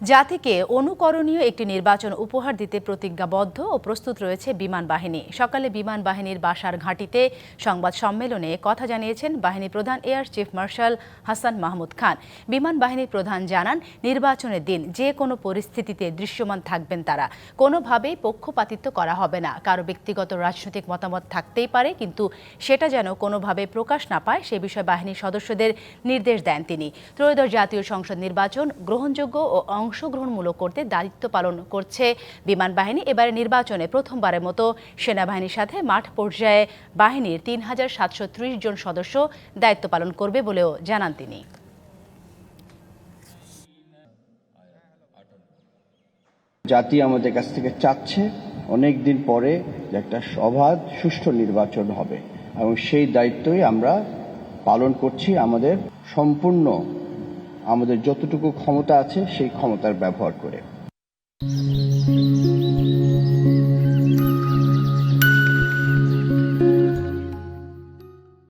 জাতিকে অনুকরণীয় একটি নির্বাচন উপহার দিতে প্রতিজ্ঞাবদ্ধ ও প্রস্তুত রয়েছে বিমান বাহিনী। সকালে বিমান বাহিনীর বাসার ঘাঁটিতে সংবাদ সম্মেলনে কথা জানিয়েছেন বাহিনী প্রধান air chief marshal Hasan Mahmud Khan. বিমান বাহিনীর প্রধান জানান, নির্বাচনের দিন যে কোনো পরিস্থিতিতে দৃশ্যমান থাকবেন তারা। কোনোভাবেই পক্ষপাতিত্ব করা হবে না। কারো ব্যক্তিগত রাজনৈতিক মতামত থাকতেই পারে, কিন্তু সেটা যেন কোনোভাবে প্রকাশ না পায় সে বিষয়ে বাহিনীর সদস্যদের নির্দেশ দেন তিনি। ত্রয়োদশ জাতীয় সংসদ নির্বাচন গ্রহণযোগ্য ও অংশগ্রহণমূলক করতে দায়িত্ব পালন করছে বিমান বাহিনী। এবারে নির্বাচনে প্রথমবারের মতো সেনাবাহিনীর সাথে মাঠ পর্যায়ে বাহিনীর ৩,৭৩০ জন সদস্য দায়িত্ব পালন করবে বলেও জানান তিনি। জাতি আমাদের কাছ থেকে চাচ্ছে অনেক দিন পরে যে একটা অবাধ সুষ্ঠু নির্বাচন হবে, এবং সেই দায়িত্বই আমরা পালন করছি। আমাদের যতটুকু ক্ষমতা আছে সেই ক্ষমতার ব্যবহার করে।